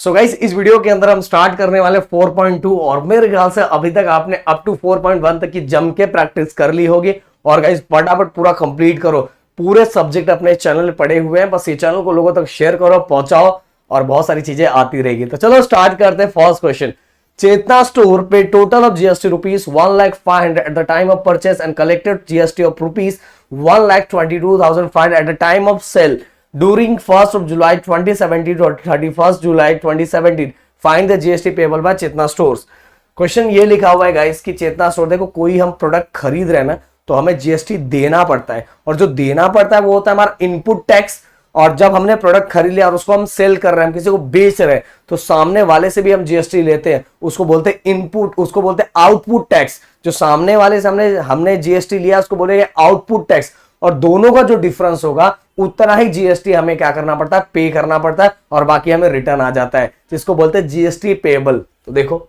So guys इस video के अंदर हम स्टार्ट करने वाले 4.2 और मेरे ख्याल से अभी तक आपने अप टू 4.1 तक की जम के प्रैक्टिस कर ली होगी। और गाइस फटाफट पूरा कंप्लीट करो। पूरे सब्जेक्ट अपने चैनल में पड़े हुए हैं, बस ये चैनल को लोगों तक शेयर करो, पहुंचाओ और बहुत सारी चीजें आती रहेगी। तो चलो स्टार्ट करते हैं। फर्स्ट क्वेश्चन, चेतना स्टोर पे total of GST rupees 1,05,000 at the time of purchase and collected GST of rupees 1,22,500 at the time of sale during 1st of July 2017 to 31st July 2017 find the GST payable by Chetna stores. Question ये लिखा हुआ है guys कि चेतना store, देखो कोई हम product खरीद रहे हैं ना तो हमें जीएसटी देना पड़ता है, और जो देना पड़ता है वो होता है हमारा इनपुट टैक्स। और जब हमने प्रोडक्ट खरीद लिया और उसको हम सेल कर रहे हैं, हम किसी को बेच रहे हैं, तो सामने वाले से भी हम जीएसटी लेते हैं, उसको बोलते हैं इनपुट, उसको बोलते हैं आउटपुट टैक्स। जो सामने वाले से हमने जीएसटी लिया उसको बोलेंगे आउटपुट टैक्स, और दोनों का जो डिफरेंस होगा उतना ही जीएसटी हमें क्या करना पड़ता है, पे करना पड़ता है, और बाकी हमें रिटर्न आ जाता है, जिसको बोलते हैं जीएसटी पेएबल। तो देखो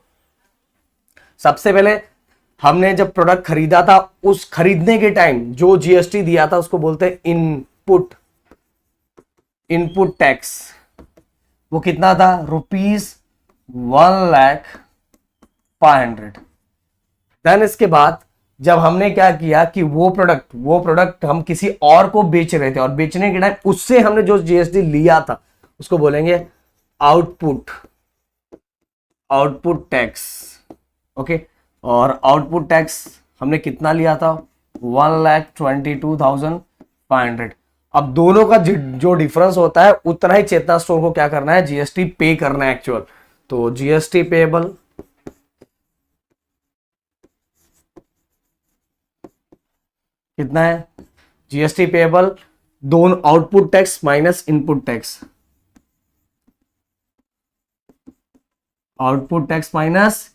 सबसे पहले हमने जब प्रोडक्ट खरीदा था उस खरीदने के टाइम जो जीएसटी दिया था उसको बोलते हैं इनपुट टैक्स। वो कितना था, ₹1,05,000। देन इसके बाद जब हमने क्या किया कि वो प्रोडक्ट हम किसी और को बेच रहे थे, और बेचने के टाइम उससे हमने जो जीएसटी लिया था उसको बोलेंगे आउटपुट टैक्स। ओके, और आउटपुट टैक्स हमने कितना लिया था, 1,22,500। अब दोनों का जो डिफरेंस होता है उतना ही चेतना स्टोर को क्या करना है, जीएसटी पे करना है एक्चुअल। तो जीएसटी पेएबल कितना है, जीएसटी पेएबल दोनों output tax minus input tax, output tax minus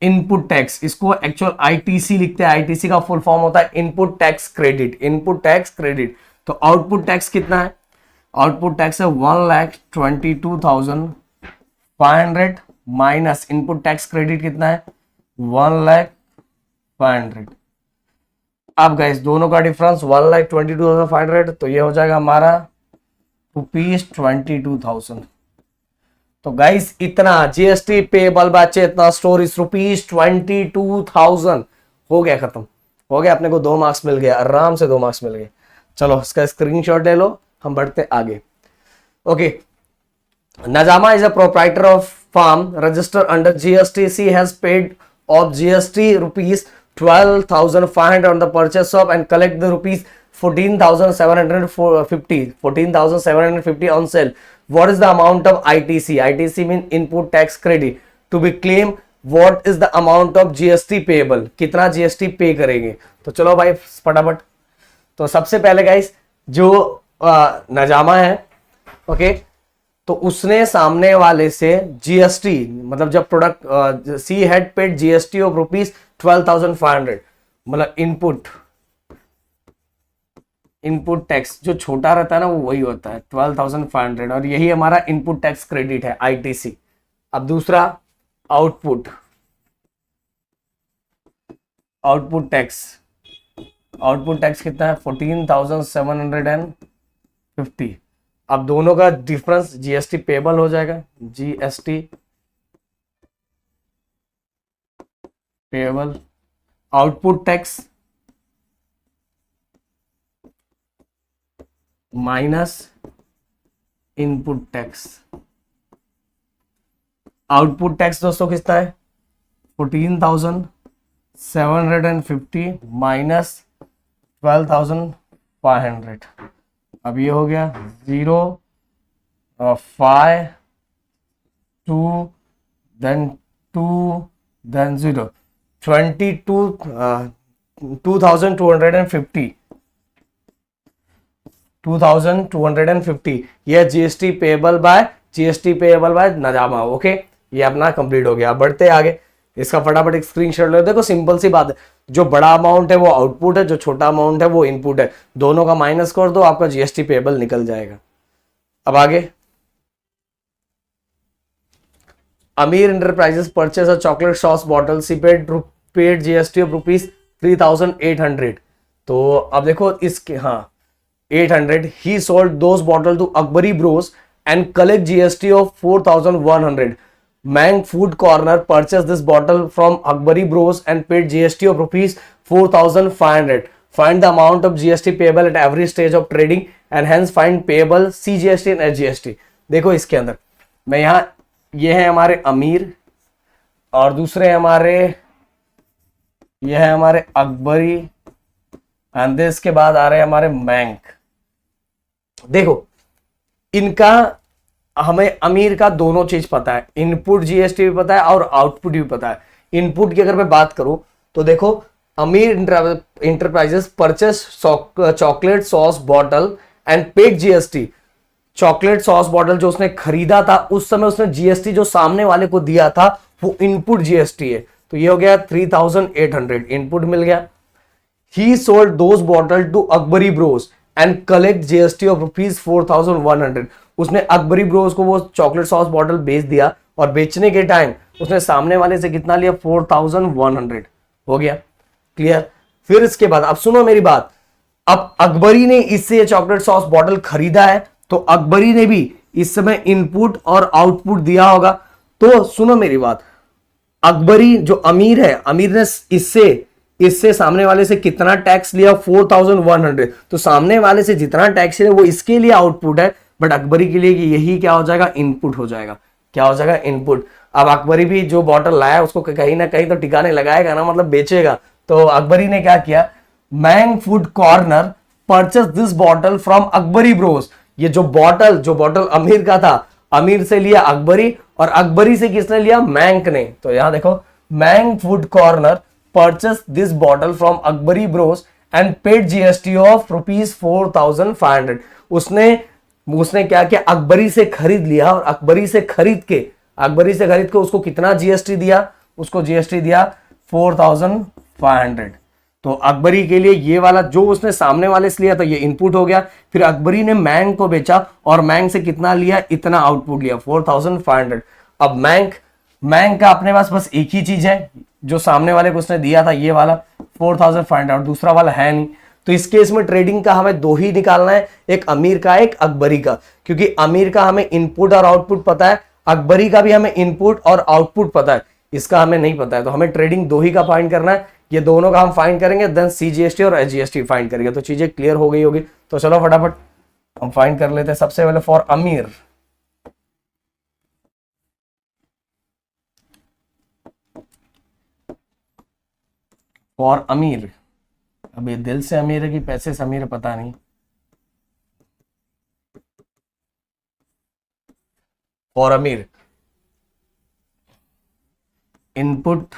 input tax. इसको एक्चुअल आईटीसी लिखते हैं। आईटीसी का फुल फॉर्म होता है इनपुट टैक्स क्रेडिट। तो आउटपुट टैक्स कितना है, आउटपुट टैक्स है 1,22,500 माइनस इनपुट टैक्स क्रेडिट कितना है, 1,05,000। अब गाइस दोनों का डिफरेंस 1,22,500, तो ये हो जाएगा हमारा ₹22,000। तो गाइस इतना GST payable by Chetna store is ₹22,000। हो गया, खत्म हो गया। अपने को 2 मार्क्स मिल गया, आराम से 2 मार्क्स मिल गए। चलो इसका स्क्रीनशॉट ले लो, हम बढ़ते आगे। Okay, Najama is a proprietor of farm registered under GST. She has paid of GST rupees 12,500 on the purchase of and collect the rupees 14,750 on sale. What is the amount of ITC? ITC means input tax credit. To be claimed, what is the amount of GST payable? कितना GST पे करेंगे? तो चलो भाई फटाफट। तो सबसे पहले गाइस जो नजामा है, ओके, तो उसने सामने वाले से जीएसटी, मतलब जब product she had paid GST of ₹12,500, मतलब इनपुट टैक्स जो छोटा रहता है ना वो वही होता है 12,500, और यही हमारा इनपुट टैक्स क्रेडिट है आईटीसी। अब दूसरा आउटपुट टैक्स कितना है, 14,750। अब दोनों का डिफरेंस जीएसटी पेएबल हो जाएगा, GST payable output tax minus input tax. Output tax दोस्तों कितना है, 14,750 माइनस 12,500। अब ये हो गया 0, 5, 2, then 2, then 0, 2,250 ये जीएसटी पेएबल बाय नजामा। ओके, ये अपना कंप्लीट हो गया। बढ़ते आगे, इसका फटाफट एक स्क्रीनशॉट ले। देखो सिंपल सी बात है, जो बड़ा अमाउंट है वो आउटपुट है, जो छोटा अमाउंट है वो इनपुट है, दोनों का माइनस कर दो, आपका जीएसटी पेएबल निकल जाएगा। अब आगे, Amir enterprises purchase a chocolate sauce bottle, she paid GST of ₹3,800। तो अब देखो इसके, हाँ 800, he sold those bottle to Akbari Bros and collect GST of 4,100. Mang Food Corner purchased this bottle from Akbari Bros and paid GST of rupees 4,500. Find the amount of GST payable at every stage of trading and hence find payable CGST and SGST. देखो इसके अंदर मैं यहाँ, ये है हमारे अमीर और दूसरे हमारे, ये है हमारे अकबरी एंड इसके बाद आ रहे हैं हमारे मैंग। देखो इनका, हमें अमीर का दोनों चीज पता है, इनपुट जीएसटी भी पता है और आउटपुट भी पता है। इनपुट की अगर मैं बात करूं तो देखो अमीर enterprises purchase chocolate sauce bottle and paid GST. Chocolate sauce bottle जो उसने खरीदा था उस समय उसने जीएसटी जो सामने वाले को दिया था वो इनपुट जीएसटी है, तो ये हो गया 3,800 इनपुट मिल गया। He sold those bottle to Akbari bros and collect GST of rupees 4,100। उसने अकबरी ब्रोस को वो चॉकलेट सॉस बॉटल बेच दिया और बेचने के टाइम उसने सामने वाले से कितना लिया, 4,100। हो गया क्लियर। फिर इसके बाद अब सुनो मेरी बात, अब अकबरी ने इससे ये चॉकलेट सॉस बॉटल खरीदा है तो अकबरी ने भी इस समय इनपुट और आउटपुट दिया होगा। तो सुनो मेरी बात, अकबरी जो अमीर है, अमीर ने इससे सामने वाले से कितना टैक्स लिया, 4,100। तो सामने वाले से जितना टैक्स लिया वो इसके लिए आउटपुट है, बट अकबरी के लिए यही क्या हो जाएगा, इनपुट हो जाएगा। क्या हो जाएगा, इनपुट। अब अकबरी भी जो बॉटल लाया उसको कहीं ना कहीं तो ठिकाने लगाएगा ना, मतलब बेचेगा। तो अकबरी ने क्या किया, मैंग food corner purchase this bottle from Akbari bros. ये जो बॉटल अमीर का था, अमीर से लिया अकबरी और अकबरी से किसने लिया, मैंग ने। तो यहां देखो मैंग food corner purchase this bottle from Akbari bros and paid GST of rupees 4,500। उसने क्या किया, अकबरी से खरीद लिया और अकबरी से खरीद के उसको कितना जीएसटी दिया, उसको जीएसटी दिया 4,500। तो अकबरी के लिए ये वाला जो उसने सामने वाले से लिया था ये इनपुट हो गया। फिर अकबरी ने मैंग को बेचा और मैंग से कितना लिया, इतना आउटपुट लिया 4,500। अब मैंग का अपने पास बस एक ही चीज है, जो सामने वाले को उसने दिया था ये वाला 4,500 और दूसरा वाला है नहीं। तो इस केस में ट्रेडिंग का हमें दो ही निकालना है, एक अमीर का एक अकबरी का, क्योंकि अमीर का हमें इनपुट और आउटपुट पता है, अकबरी का भी हमें इनपुट और आउटपुट पता है, इसका हमें नहीं पता है। तो हमें ट्रेडिंग दो ही का फाइंड करना है, ये दोनों का हम फाइंड करेंगे, देन सीजीएसटी और एसजीएसटी फाइंड करेंगे। तो चीजें क्लियर हो गई होगी। तो चलो फटाफट हम फाइंड कर लेते हैं। सबसे पहले फॉर अमीर, अब ये दिल से अमीर है कि पैसे से अमीर है पता नहीं। फॉर अमीर इनपुट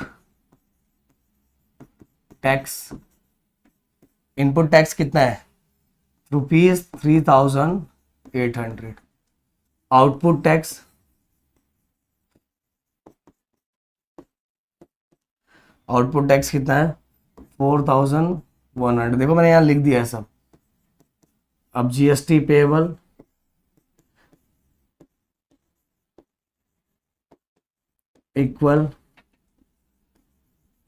टैक्स कितना है, रुपीज 3,800। आउटपुट टैक्स कितना है, 4,100। देखो मैंने यहां लिख दिया है सब। अब GST payable equal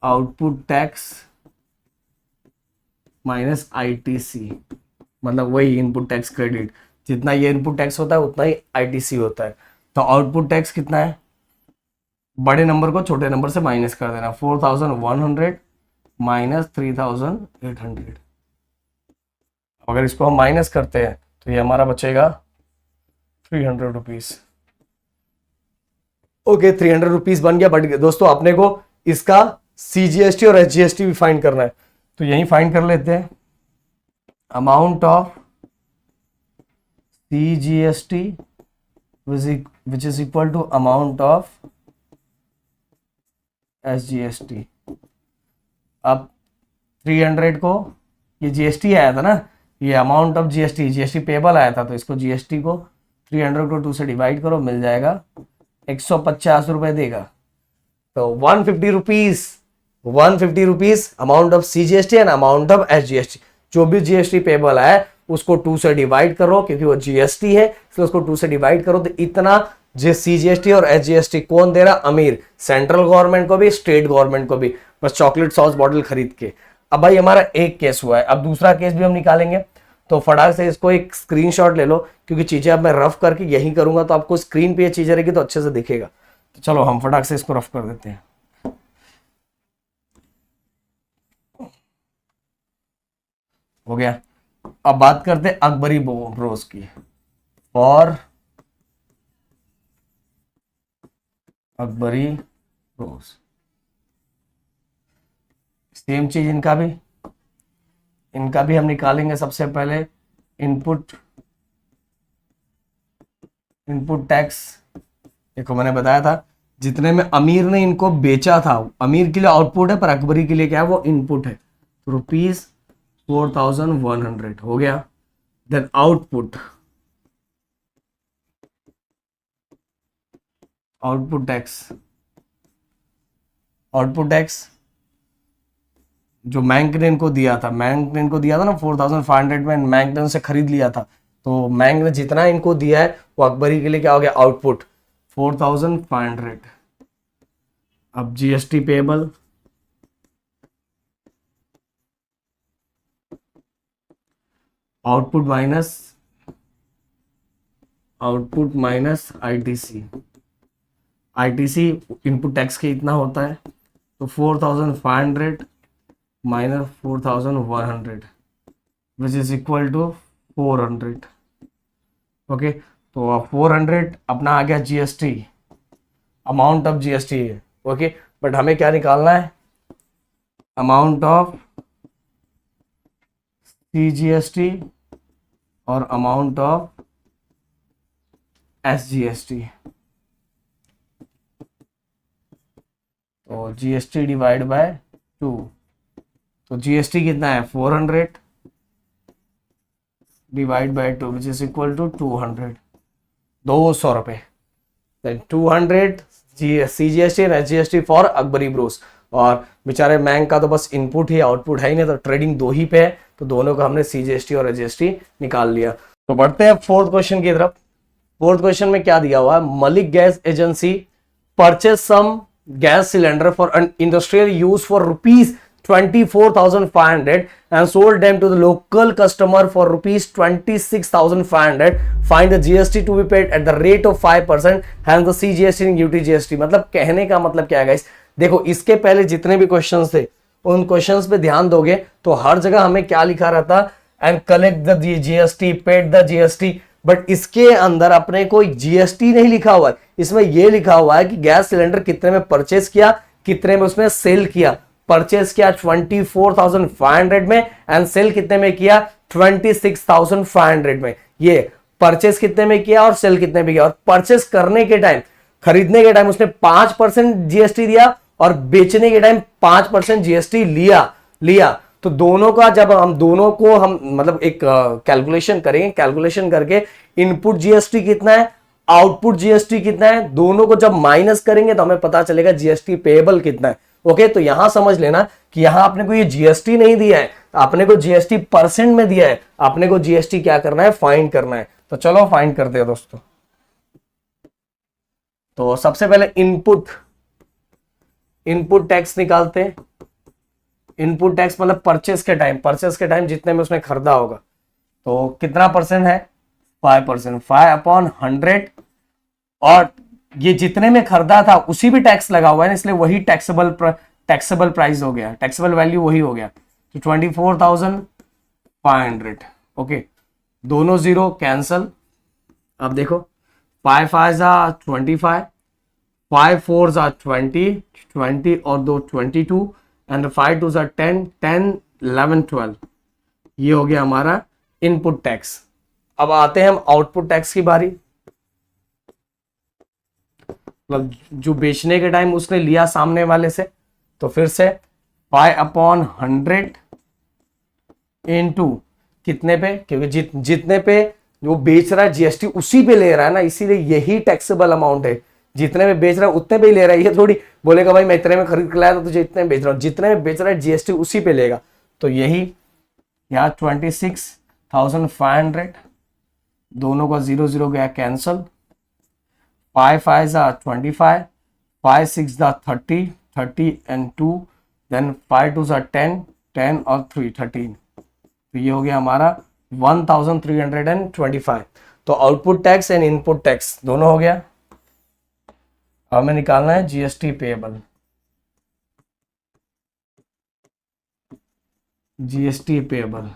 output tax minus ITC, मतलब वही इनपुट टैक्स क्रेडिट। जितना ये इनपुट टैक्स होता है उतना ही आईटीसी होता है। तो आउटपुट टैक्स कितना है, बड़े नंबर को छोटे नंबर से माइनस कर देना, 4,100 माइनस 3,800। अगर इसको हम माइनस करते हैं तो ये हमारा बचेगा 300 रुपीज। ओके 300 रुपीज बन गया। बट दोस्तों अपने को इसका सीजीएसटी और एसजीएसटी भी फाइंड करना है, तो यही फाइंड कर लेते हैं। Amount of CGST which is equal to amount of SGST. अब 300 को, ये जीएसटी आया था ना, ये अमाउंट ऑफ जीएसटी पेबल आया था, तो इसको जीएसटी को 300 को 2 से डिवाइड करो, मिल जाएगा 150 रुपए देगा। तो 150 rupees amount of CGST and amount of SGST. जो भी जीएसटी पेबल है उसको 2 से डिवाइड करो, क्योंकि वो जीएसटी है इसलिए उसको 2 से डिवाइड करो। तो इतना जो सीजीएसटी और एसजीएसटी कौन दे रहा, अमीर, सेंट्रल गवर्नमेंट को भी, स्टेट गवर्नमेंट को भी, बस चॉकलेट सॉस बॉटल खरीद के। अब भाई हमारा एक केस हुआ है, अब दूसरा केस भी हम निकालेंगे। तो फटाक से इसको एक स्क्रीनशॉट ले लो, क्योंकि चीजें अब मैं रफ करके यही करूंगा तो आपको स्क्रीन पे ये चीजें रहेगी तो अच्छे से दिखेगा। तो चलो हम फटाक से इसको रफ कर देते हैं। हो गया। अब बात करते हैं अकबरी ब्रोस की। फॉर अकबरी ब्रोस सेम चीज इनका भी हम निकालेंगे। सबसे पहले इनपुट टैक्स। देखो मैंने बताया था जितने में अमीर ने इनको बेचा था, अमीर के लिए आउटपुट है पर अकबरी के लिए क्या है, वो इनपुट है। तो ₹4100 हो गया। देन आउटपुट टैक्स जो बैंक ने इनको दिया था, ना 4500 में, बैंक ने उनसे खरीद लिया था, तो बैंक ने जितना इनको दिया है वो अकबरी के लिए क्या हो गया, आउटपुट 4500। अब GST payable, output minus ITC input tax के इतना होता है, तो 4500 माइनस 4100 which is equal to 400। Okay, तो अब 400 अपना आ गया जीएसटी, अमाउंट ऑफ जीएसटी है। ओके, बट हमें क्या निकालना है, अमाउंट ऑफ सीजीएसटी और अमाउंट ऑफ एसजीएसटी। तो जीएसटी डिवाइड बाय 2, तो जीएसटी कितना है 400 divide by 2 which is equal to 200, 200 रुपए। 200 CGST and SGST for Akbari Bros. और बेचारे बैंक का तो बस इनपुट ही आउटपुट है ही नहीं, तो ट्रेडिंग दो ही पे है, तो दोनों का हमने सीजीएसटी और एसजीएसटी निकाल लिया। तो बढ़ते हैं फोर्थ क्वेश्चन की तरफ। फोर्थ क्वेश्चन में क्या दिया हुआ है, Malik gas agency purchase some gas cylinder for an industrial use for ₹24,500 and sold them to the local customer for ₹26,500. Find the GST to be paid at the rate of 5%, hence the CGST and UTGST। मतलब कहने का मतलब क्या है guys, देखो इसके पहले जितने भी क्वेश्चंस थे उन क्वेश्चंस पे ध्यान दोगे तो हर जगह हमें क्या लिखा रहता, and collect the GST, paid the GST, but इसके अंदर अपने कोई जीएसटी नहीं लिखा हुआ है। इसमें यह लिखा हुआ है कि गैस सिलेंडर कितने में परचेज किया, कितने में उसमें सेल किया। परचेज किया 24,500 में एंड सेल कितने में किया 26,500 में। ये परचेज कितने में किया और सेल कितने में किया। और परचेज करने के टाइम, खरीदने के टाइम उसने 5% जीएसटी दिया और बेचने के टाइम 5% जीएसटी लिया। तो दोनों का जब हम दोनों को हम मतलब एक कैलकुलेशन करेंगे, कैलकुलेशन करके इनपुट जीएसटी कितना है, आउटपुट जीएसटी कितना है, दोनों को जब माइनस करेंगे तो हमें पता चलेगा जीएसटी पेएबल कितना है। ओके, तो यहां समझ लेना कि यहां आपने को ये जीएसटी नहीं दिया है, आपने को जीएसटी परसेंट में दिया है, आपने को जीएसटी क्या करना है, फाइंड करना है। तो चलो फाइंड करते हैं दोस्तों। तो सबसे पहले इनपुट टैक्स निकालते हैं। इनपुट टैक्स मतलब परचेस के टाइम जितने में उसने खरीदा होगा, तो कितना परसेंट है 5%, 5/100। और ये जितने में खरीदा था उसी भी टैक्स लगा हुआ है ना, इसलिए वही टैक्सेबल प्राइस हो गया, टैक्सेबल वैल्यू वही हो गया, तो 24,500। ओके, दोनों जीरो कैंसल। अब देखो 5 5 25, 5 4 20, 20 और 2 22 एंड 5 2 10, 10 11 12। ये हो गया हमारा इनपुट टैक्स। अब आते हैं हम आउटपुट टैक्स की बारी। मतलब जो बेचने के टाइम उसने लिया सामने वाले से, तो फिर से 5/100 इनटू कितने पे, क्योंकि जितने पे वो बेच रहा है जीएसटी उसी पे ले रहा है ना, इसीलिए यही टैक्सेबल अमाउंट है। जितने में बेच रहा है उतने पे ही ले रहा है, ये थोड़ी बोलेगा भाई मैं इतने में खरीद के लाया तो तुझे इतने में बेच रहा हूं, जितने में बेच रहा है जीएसटी उसी पे लेगा। तो यही यहाँ 26,500, दोनों का 0 0 गया कैंसल। 5 5 25, 5 6 30, 30 एंड 2, देन 5 2 10, 10 और 3 13। तो ये हो गया हमारा 1325। तो output tax and input tax दोनों हो गया। अब हमें निकालना है जीएसटी पेएबल। जीएसटी पेएबल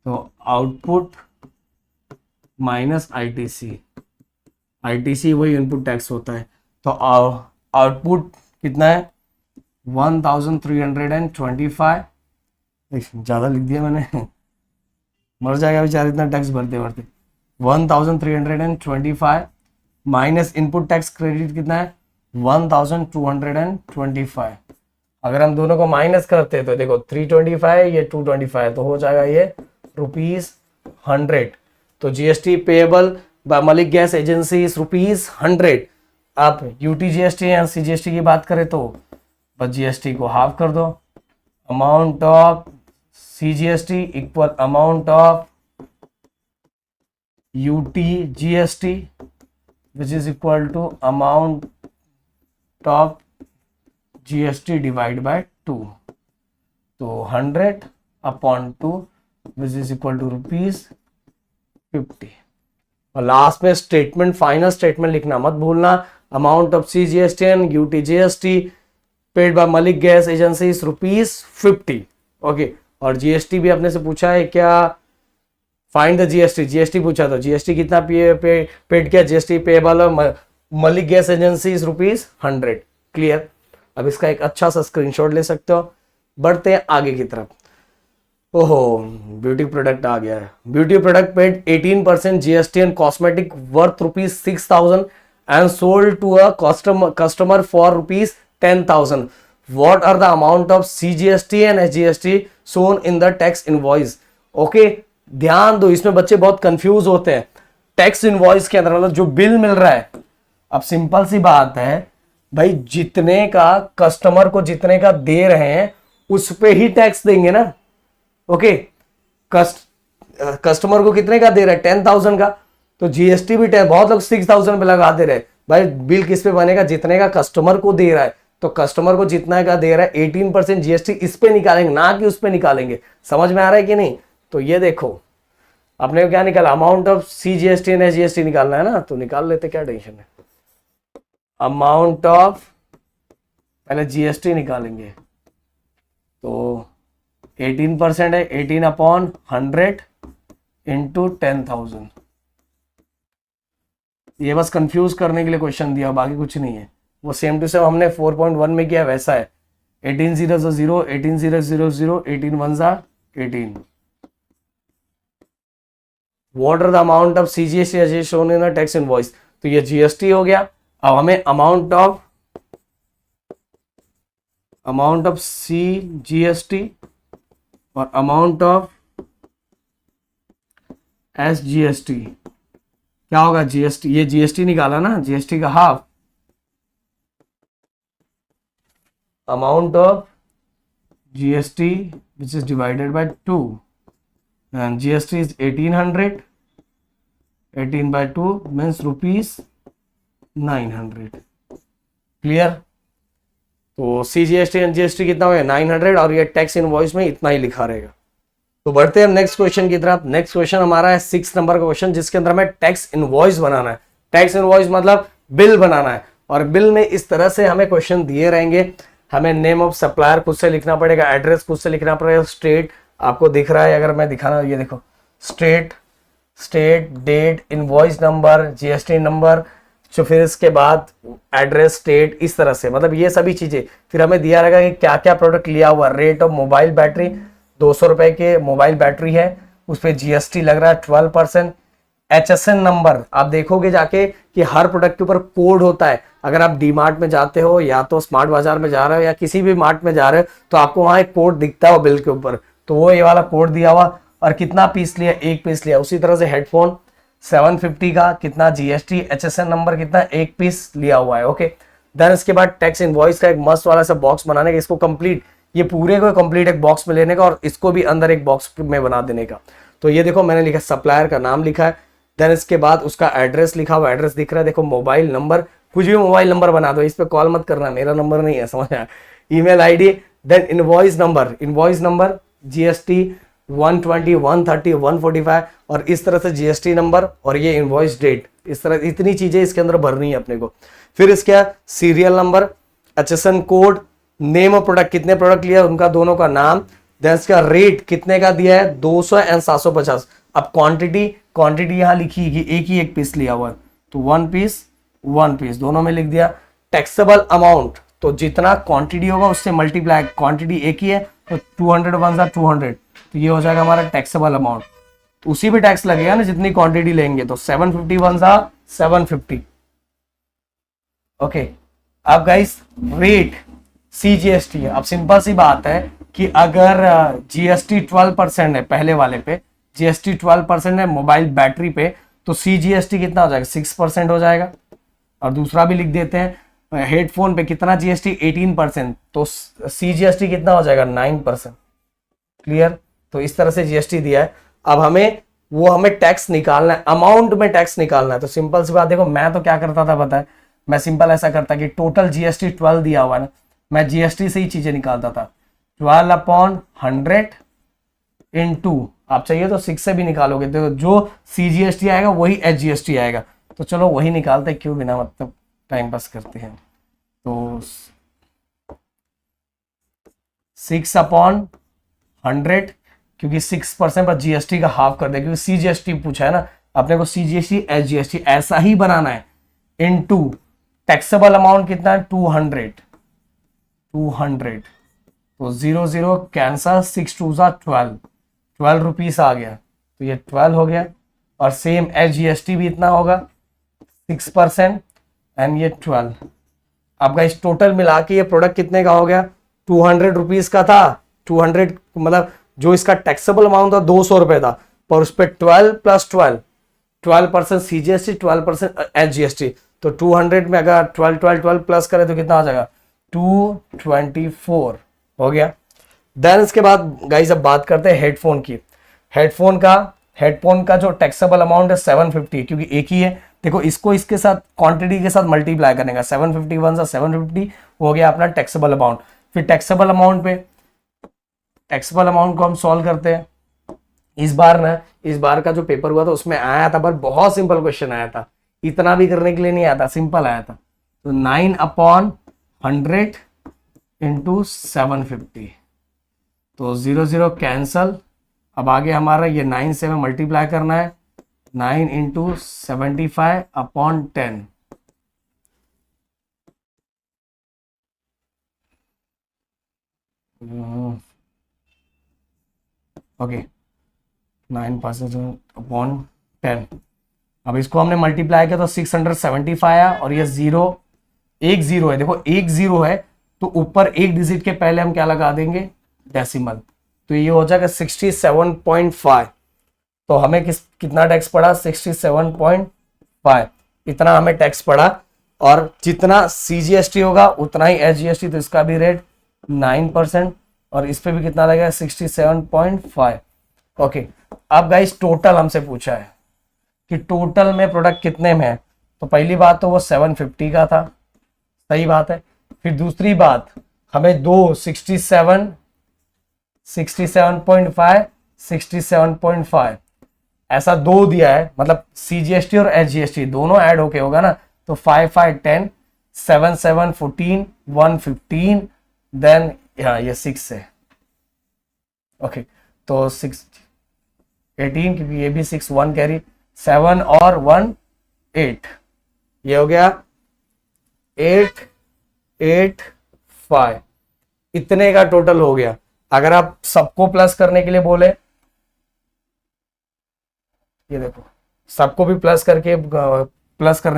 तो आउटपुट माइनस आईटीसी, आईटीसी वही इनपुट टैक्स होता है। तो आउटपुट कितना है 1325। ज़्यादा लिख दिया मैंने, मर जाएगा बेचारा इतना टैक्स भरते भरते। 1325 माइनस इनपुट टैक्स क्रेडिट कितना है 1225। अगर हम दोनों को माइनस करते हैं तो देखो 325 ये 225 तो हो जाएगा ये ₹100। तो GST payable bye Malik gas agency ₹100। आप यूटी जीएसटी या सीजीएसटी की बात करें तो बस जीएसटी को हाफ कर दो। Amount of CGST equal amount of UT GST which is equal to amount of GST divide by 2। तो 100/2 विच इज इक्वल टू ₹50। और लास्ट में स्टेटमेंट, फाइनल स्टेटमेंट लिखना मत भूलना। Amount of CGST and UT GST paid by Malik gas agency ₹50। Okay. और GST भी अपने से पूछा है क्या, फाइंड द जीएसटी, जीएसटी पूछा तो जीएसटी कितना पेड किया, GST payable Malik gas agency ₹100। Clear. अब इसका एक अच्छा सा स्क्रीनशॉट ले सकते हो। बढ़ते हैं आगे की तरफ। ओहो, ब्यूटी प्रोडक्ट आ गया है। Beauty product paid 18% GST and cosmetic worth ₹6,000 and sold to a customer for ₹10,000। What are the amount of CGST and SGST shown in the tax invoice? Okay, ध्यान दो, इसमें बच्चे बहुत कंफ्यूज होते हैं। टैक्स इनवॉइस के अंदर मतलब जो बिल मिल रहा है, अब सिंपल सी बात है भाई, जितने का कस्टमर को जितने का दे रहे हैं उस पे ही टैक्स देंगे ना। ओके, कस्टमर को कितने का दे रहा है 10,000 का, तो जीएसटी भी 10, बहुत लोग 6,000 पे लगा दे रहे। भाई बिल किस पे बनेगा, जितने का कस्टमर को दे रहा है। तो कस्टमर को जितना का दे रहा है 18% जीएसटी इस पे निकालेंगे, ना कि उस पे निकालेंगे। समझ में आ रहा है कि नहीं। तो ये देखो अपने को क्या निकाला, amount of CGST and SGST निकालना है ना, तो निकाल लेते, क्या टेंशन है। अमाउंट ऑफ, पहले जीएसटी निकालेंगे तो 18% है, 18/100 इंटू 10,000। ये बस कंफ्यूज करने के लिए क्वेश्चन दिया, बाकी कुछ नहीं है। वो सेम टू सेम हमने 4.1 में किया वैसा है। 18,000 18,000 18 1 18। What are the amount of CGST as shown in the tax invoice? तो ये जीएसटी हो गया। अब हमें अमाउंट ऑफ सीजीएसटी और अमाउंट ऑफ एसजीएसटी क्या होगा, जीएसटी, ये जीएसटी निकाला ना, जीएसटी का half, amount of GST which is divided by 2 and GST is 1800, 18/2 means ₹900। Clear. तो CGST एंड GST कितना हो गया 900 और ये टैक्स इनवॉइस में इतना ही लिखा रहेगा। तो बढ़ते हैं नेक्स्ट क्वेश्चन की तरफ। नेक्स्ट क्वेश्चन हमारा है 6 नंबर का क्वेश्चन, जिसके अंदर हमें टैक्स इनवॉइस बनाना है। टैक्स इनवॉइस मतलब बिल बनाना है, और बिल में इस तरह से हमें क्वेश्चन दिए रहेंगे। हमें नेम ऑफ सप्लायर खुद से लिखना पड़ेगा, एड्रेस खुद से लिखना पड़ेगा, स्टेट आपको दिख रहा है, अगर मैं दिखाना, ये देखो state, date, invoice number, GST number, तो फिर इसके बाद एड्रेस, स्टेट, इस तरह से, मतलब ये सभी चीजें। फिर हमें दिया रहेगा कि क्या क्या प्रोडक्ट लिया हुआ। रेट ऑफ मोबाइल बैटरी 200 रुपए के मोबाइल बैटरी है, उस पर जीएसटी लग रहा है 12%। HSN नंबर आप देखोगे जाके कि हर प्रोडक्ट के ऊपर कोड होता है। अगर आप डी मार्ट में जाते हो या तो स्मार्ट बाजार में जा रहे हो या किसी भी मार्ट में जा रहे हो तो आपको वहां एक कोड दिखता है बिल के ऊपर, तो वो ये वाला कोड दिया हुआ। और कितना पीस लिया, 1 पीस लिया। उसी तरह से हेडफोन 750 का कितना जीएसटी, HSN नंबर कितना, 1 पीस लिया हुआ है। ओके, देन इसके बाद टैक्स इनवॉइस का एक मस्त वाला सा बॉक्स बनाने का, इसको कंप्लीट, ये पूरे को कंप्लीट एक बॉक्स में लेने का और इसको भी अंदर एक बॉक्स में बना देने का। तो ये देखो मैंने लिखा, सप्लायर का नाम लिखा है, देन इसके बाद उसका एड्रेस लिखा हुआ, एड्रेस दिख रहा है, देखो मोबाइल नंबर, कुछ भी मोबाइल नंबर बना दो, इस पे कॉल मत करना, मेरा नंबर नहीं है, समझ आया। Email ID, then invoice number, GST 120, 130, 145 और इस तरह से जीएसटी नंबर और ये इनवॉइस डेट, इस तरह इतनी चीजें इसके अंदर भरनी है अपने को। फिर इसका serial number, HSN code, name of product, कितने प्रोडक्ट लिया उनका दोनों का नाम, देन इसका रेट कितने का दिया है 200 एंड 750। अब क्वांटिटी यहां लिखी कि एक ही एक पीस लिया हुआ है तो 1 पीस दोनों में लिख दिया। टैक्सेबल अमाउंट, तो जितना क्वांटिटी होगा उससे मल्टीप्लाई, क्वांटिटी एक ही है तो 200 वन 200, तो ये हो जाएगा हमारा टैक्सेबल अमाउंट। तो उसी पे टैक्स लगेगा ना जितनी क्वांटिटी लेंगे, तो 750 वन 750। ओके, अब गाइस रेट CGST है। अब सिंपल सी बात है कि अगर GST 12% है, पहले वाले पे GST 12% है मोबाइल बैटरी पे, तो CGST कितना हो जाएगा 6% हो जाएगा। और दूसरा भी लिख देते हैं, हेडफोन पे कितना GST 18%, तो CGST कितना हो जाएगा 9%। क्लियर? तो इस तरह से GST दिया है। अब हमें टैक्स निकालना है, अमाउंट में टैक्स निकालना है। तो सिंपल सी बात, देखो मैं तो क्या करता था पता है, मैं सिंपल ऐसा करता कि टोटल GST 12 दिया हुआ है ना, मैं GST से ही चीजें निकालता था। 12/100 इंटू, आप चाहिए तो 6 से भी निकालोगे तो जो CGST आएगा वही HGST आएगा। तो चलो वही निकालते, क्यों बिना मतलब टाइम पास करते हैं। तो 6/100, क्योंकि 6% पर GST का हाफ कर दे, क्योंकि CGST पूछा है ना अपने को, CGST HGST ऐसा ही बनाना है। इनटू टैक्सेबल अमाउंट कितना है 200, तो 0 कैंसल, 6 2 12 रुपीस आ गया, तो ये 12 हो गया। और सेम HGST भी इतना होगा 6% एंड ये 12। अब गाइस टोटल मिला के ये प्रोडक्ट कितने का हो गया 200 रुपीज का था। 200 मतलब जो इसका टैक्सेबल अमाउंट था 200 रुपए था, पर उस पर 12 + 12% CGST, 12% HGST, तो 200 में अगर 12 प्लस करें तो कितना आ जाएगा 224 हो गया। देन इसके बाद गाइस अब बात करते हैं हेडफोन की। हेडफोन का जो टैक्सेबल अमाउंट है 750, क्योंकि एक ही है। देखो इसको इसके साथ क्वांटिटी के साथ मल्टीप्लाई करने का, 750 वन 750 हो गया अपना टैक्सेबल अमाउंट। फिर टैक्सेबल अमाउंट को हम सॉल्व करते हैं। इस बार का जो पेपर हुआ था उसमें आया था, पर बहुत सिंपल क्वेश्चन आया था, इतना भी करने के लिए नहीं आया था, सिंपल आया था। तो 9/100 इंटू 750, तो 0 कैंसल। अब आगे हमारा ये 9 से हमें मल्टीप्लाई करना है, 9 इंटू 75/10, ओके 9/10। अब इसको हमने मल्टीप्लाई किया तो 675 आया, और ये एक जीरो है। देखो एक जीरो है तो ऊपर एक डिजिट के पहले हम क्या लगा देंगे डेसिमल, तो ये हो जाएगा 67.5। तो हमें कितना टैक्स पड़ा 67.5, इतना हमें टैक्स पड़ा। और जितना CGST होगा उतना ही HGST, तो इसका भी रेट 9%, और इस पे भी कितना लगेगा 67.5। ओके, अब गाइस टोटल हमसे पूछा है कि टोटल में प्रोडक्ट कितने में है। तो पहली बात तो वो 750 का था, सही बात है। फिर दूसरी बात हमें दो 67.5 67.5 ऐसा दो दिया है, मतलब CGST और HGST दोनों ऐड होके होगा ना, तो 5 5 10 7 7 14 1 15, देन ये 6 है। ओके, तो 6 18, क्योंकि ये भी 6 1 कैरी, 7 और 1 8, ये हो गया 8 8 5, इतने का टोटल हो गया। अगर आप सबको प्लस करने के लिए बोले, ये देखो सबको भी प्लस करने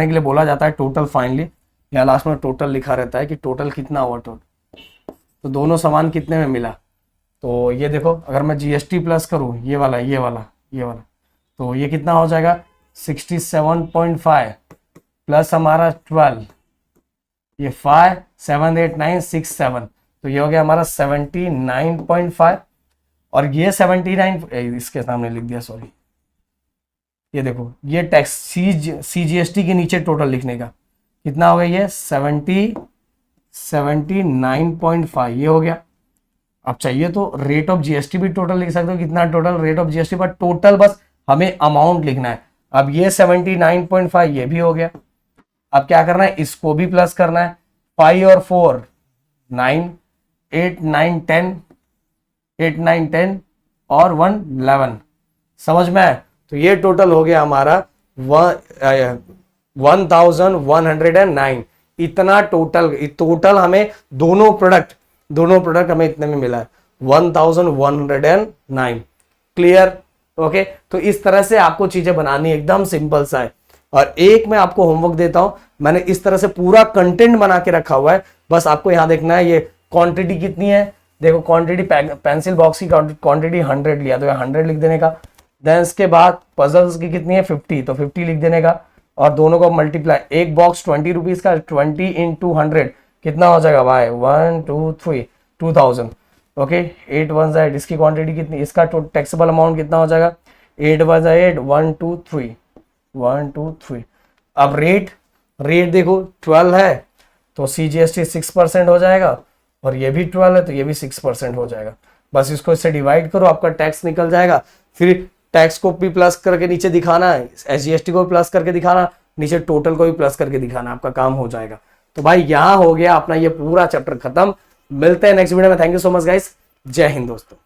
के लिए बोला जाता है टोटल फाइनली, या लास्ट में टोटल लिखा रहता है कि टोटल कितना हुआ टोटल, तो दोनों समान कितने में मिला। तो ये देखो अगर मैं GST प्लस करूं, ये वाला, तो ये कितना हो जाएगा 67.5 प्लस हमारा 12, ये 5 7 8 9 6 7, तो ये हो गया हमारा 79.5। और ये 79 इसके सामने लिख दिया, सॉरी। ये देखो ये टैक्स CGST के नीचे टोटल लिखने का कितना हो गया, ये 79.5 ये हो गया। अब चाहिए तो रेट ऑफ जीएसटी भी टोटल लिख सकते हो, कितना टोटल रेट ऑफ जीएसटी, पर टोटल बस हमें अमाउंट लिखना है। अब ये 79.5 ये भी हो गया। अब क्या करना है, इसको भी प्लस करना है। 5 और 4 9, 8 9 10, 8 9 10 और 1 11, समझ में आया? तो ये टोटल हो गया हमारा 1109। इतना टोटल हमें दोनों प्रोडक्ट हमें इतने में मिला है 1109। क्लियर? ओके, तो इस तरह से आपको चीजें बनानी एकदम सिंपल सा है। और एक मैं आपको होमवर्क देता हूं, मैंने इस तरह से पूरा कंटेंट बना के रखा हुआ है, बस आपको यहां देखना है ये क्वांटिटी कितनी है। देखो क्वांटिटी पेंसिल बॉक्स की क्वांटिटी 100 लिया तो 100 लिख देने का। देन इसके बाद पजल्स की कितनी है 50, तो 50 लिख देने का। और दोनों को मल्टीप्लाई, एक बॉक्स 20 रुपीज का, 20 इंटू 100 कितना हो जाएगा भाई 1 2 3 2000। ओके, 8 1 8, इसकी क्वांटिटी कितनी, इसका टैक्सेबल अमाउंट कितना हो जाएगा 8 1 8 1 2 3 1 2 3। अब रेट देखो 12 है तो CGST 6% हो जाएगा, और ये भी 12 है तो ये भी 6% हो जाएगा। बस इसको इससे डिवाइड करो, आपका टैक्स निकल जाएगा। फिर टैक्स को भी प्लस करके नीचे दिखाना है, SGST को भी प्लस करके दिखाना, नीचे टोटल को भी प्लस करके दिखाना, आपका काम हो जाएगा। तो भाई यहां हो गया अपना ये पूरा चैप्टर खत्म। मिलते हैं नेक्स्ट वीडियो में। Thank you so much guys, जय हिंद दोस्तों।